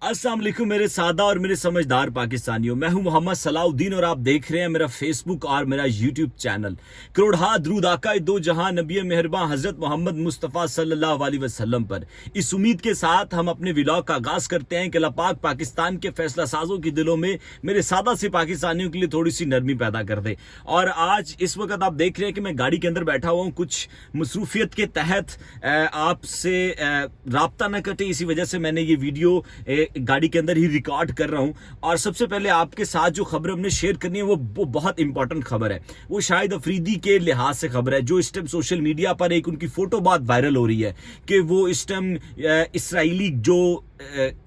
अस्सलाम वालेकुम मेरे सादा और मेरे समझदार पाकिस्तानियों। मैं हूं मोहम्मद सलाउद्दीन और आप देख रहे हैं मेरा फेसबुक और मेरा यूट्यूब चैनल। करोड़हा दरूद आका दो जहां नबी मेहरबान हजरत मोहम्मद मुस्तफ़ा सल्लल्लाहु अलैहि वसल्लम पर। इस उम्मीद के साथ हम अपने व्लॉग का आगाज करते हैं कि अल्लाह पाक पाकिस्तान के फैसला साजों के दिलों में मेरे सादा से पाकिस्तानियों के लिए थोड़ी सी नरमी पैदा कर दे। और आज इस वक्त आप देख रहे हैं कि मैं गाड़ी के अंदर बैठा हुआ हूँ। कुछ मसरूफियत के तहत आपसे राब्ता न कटे, इसी वजह से मैंने ये वीडियो गाड़ी के अंदर ही रिकॉर्ड कर रहा हूं। और सबसे पहले आपके साथ जो खबर हमने शेयर करनी है वो बहुत इंपॉर्टेंट खबर है। वो शाहिद अफरीदी के लिहाज से खबर है, जो इस टाइम सोशल मीडिया पर एक उनकी फोटो बहुत वायरल हो रही है कि वो इस टाइम इसराइली जो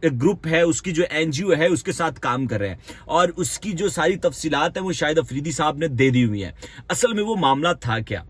ग्रुप है, उसकी जो एनजीओ है, उसके साथ काम कर रहे हैं। और उसकी जो सारी तफसीलात है वो शाहिद अफरीदी साहब ने दे दी हुई है। असल में वो मामला था क्या,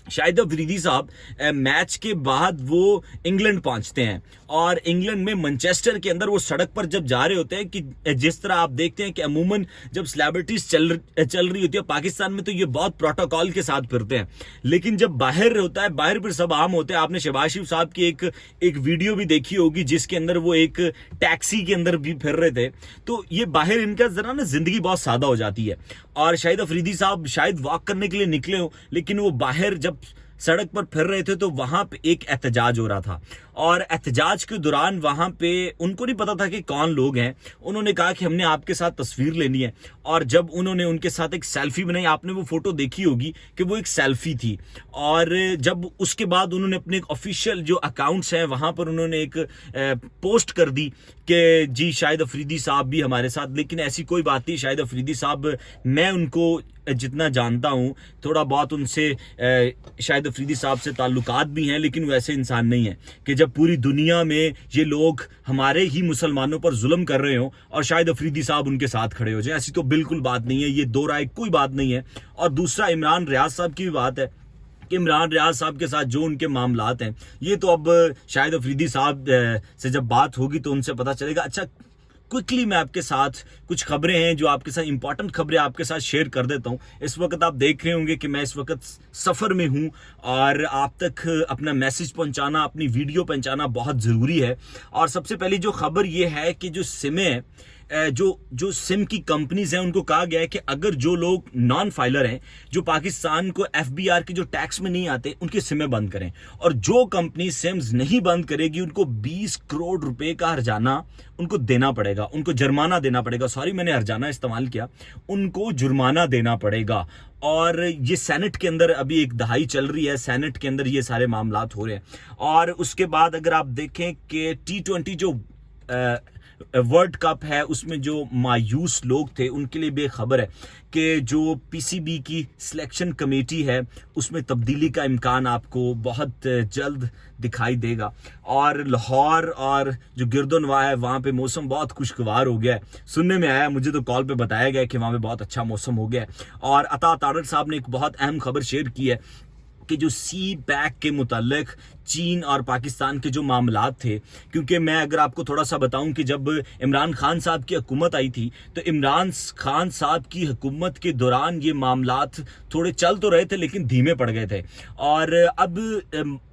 शाहिद अफरीदी साहब मैच के बाद वो इंग्लैंड पहुंचते हैं और इंग्लैंड में मैनचेस्टर के अंदर वो सड़क पर जब जा रहे होते हैं कि जिस तरह आप देखते हैं कि अमूमन जब सेलिब्रिटीज चल रही होती है पाकिस्तान में तो ये बहुत प्रोटोकॉल के साथ फिरते हैं, लेकिन जब बाहर होता है, बाहर फिर सब आम होते हैं। आपने शहबाज शरीफ साहब की एक वीडियो भी देखी होगी जिसके अंदर वो एक टैक्सी के अंदर भी फिर रहे थे। तो ये बाहर इनका जरा ना जिंदगी बहुत सादा हो जाती है। और शाहिद अफरीदी साहब शायद वॉक करने के लिए निकले हो, लेकिन वो बाहर जब सड़क पर फिर रहे थे तो वहां पे एक एहतजाज हो रहा था। और एहतजाज के दौरान वहां पे उनको नहीं पता था कि कौन लोग हैं। उन्होंने कहा कि हमने आपके साथ तस्वीर लेनी है। और जब उन्होंने उनके साथ एक सेल्फी बनाई, आपने वो फोटो देखी होगी कि वो एक सेल्फी थी। और जब उसके बाद उन्होंने अपने ऑफिशियल जो अकाउंट्स हैं वहां पर उन्होंने एक पोस्ट कर दी कि जी शाहिद अफरीदी साहब भी हमारे साथ। लेकिन ऐसी कोई बात नहीं। शाहिद अफरीदी साहब, मैं उनको जितना जानता हूं, थोड़ा बहुत उनसे शाहिद अफरीदी साहब से ताल्लुकात भी हैं, लेकिन वो ऐसे इंसान नहीं है कि जब पूरी दुनिया में ये लोग हमारे ही मुसलमानों पर जुल्म कर रहे हो और शाहिद अफरीदी साहब उनके साथ खड़े हो जाए। ऐसी तो बिल्कुल बात नहीं है, ये दो राय कोई बात नहीं है। और दूसरा, इमरान रियाज साहब की भी बात है कि इमरान रियाज साहब के साथ जो उनके मामलात हैं, ये तो अब शाहिद अफरीदी साहब से जब बात होगी तो उनसे पता चलेगा। अच्छा, क्विकली मैं आपके साथ कुछ खबरें हैं जो आपके साथ इंपॉर्टेंट खबरें आपके साथ शेयर कर देता हूं। इस वक्त आप देख रहे होंगे कि मैं इस वक्त सफर में हूं और आप तक अपना मैसेज पहुंचाना, अपनी वीडियो पहुंचाना बहुत जरूरी है। और सबसे पहली जो खबर ये है कि जो सिमें है, जो सिम की कंपनीज हैं, उनको कहा गया है कि अगर जो लोग नॉन फाइलर हैं, जो पाकिस्तान को एफबीआर के जो टैक्स में नहीं आते, उनकी सिमें बंद करें। और जो कंपनी सिम्स नहीं बंद करेगी उनको 20 करोड़ रुपए का हर्जाना उनको देना पड़ेगा, उनको जुर्माना देना पड़ेगा। सॉरी, मैंने हर्जाना इस्तेमाल किया, उनको जुर्माना देना पड़ेगा। और ये सेनेट के अंदर अभी एक दहाई चल रही है, सेनेट के अंदर ये सारे मामलात हो रहे हैं। और उसके बाद अगर आप देखें कि T20 जो वर्ल्ड कप है, उसमें जो मायूस लोग थे उनके लिए बेखबर है कि जो पीसीबी की सिलेक्शन कमेटी है उसमें तब्दीली का इम्कान आपको बहुत जल्द दिखाई देगा। और लाहौर और जो गिरदोनवा है वहाँ पे मौसम बहुत खुशगवार हो गया है, सुनने में आया, मुझे तो कॉल पे बताया गया कि वहाँ पे बहुत अच्छा मौसम हो गया है। और अता तारड़ साहब ने एक बहुत अहम खबर शेयर की है कि जो सी पैक के मुतालिक चीन और पाकिस्तान के जो मामलात थे, क्योंकि मैं अगर आपको थोड़ा सा बताऊं कि जब इमरान खान साहब की हुकूमत आई थी तो इमरान खान साहब की हुकूमत के दौरान ये मामलात थोड़े चल तो रहे थे लेकिन धीमे पड़ गए थे। और अब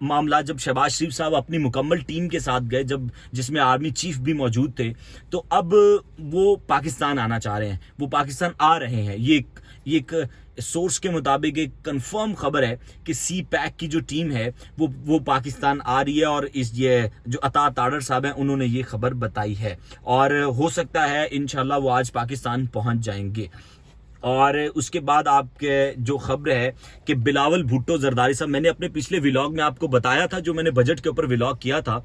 मामला जब शहबाज शरीफ साहब अपनी मुकम्मल टीम के साथ गए, जब जिसमें आर्मी चीफ भी मौजूद थे, तो अब वो पाकिस्तान आना चाह रहे हैं, वो पाकिस्तान आ रहे हैं। ये एक सोर्स के मुताबिक एक कंफर्म खबर है कि सी पैक की जो टीम है वो पाकिस्तान आ रही है। और ये जो अता तारड़ साहब हैं उन्होंने ये खबर बताई है और हो सकता है इंशाल्लाह वो आज पाकिस्तान पहुंच जाएंगे। और उसके बाद आपके जो खबर है कि बिलावल भुट्टो जरदारी साहब, मैंने अपने पिछले व्लॉग में आपको बताया था, जो मैंने बजट के ऊपर व्लॉग किया था,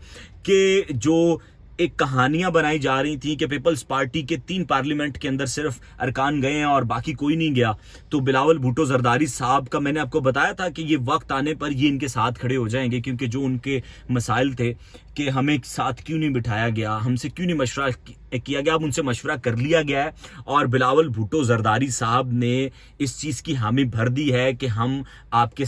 कि जो एक कहानियां बनाई जा रही थी कि पीपल्स पार्टी के 3 पार्लियामेंट के अंदर सिर्फ अरकान गए हैं और बाकी कोई नहीं गया। तो बिलावल भुट्टो जरदारी साहब का मैंने आपको बताया था कि ये वक्त आने पर ये इनके साथ खड़े हो जाएंगे, क्योंकि जो उनके मसाइल थे कि हमें साथ क्यों नहीं बिठाया गया, हमसे क्यों नहीं मशवरा किया गया, अब उनसे मशवरा कर लिया गया है। और बिलावल भुट्टो जरदारी साहब ने इस चीज़ की हामी भर दी है कि हम आपके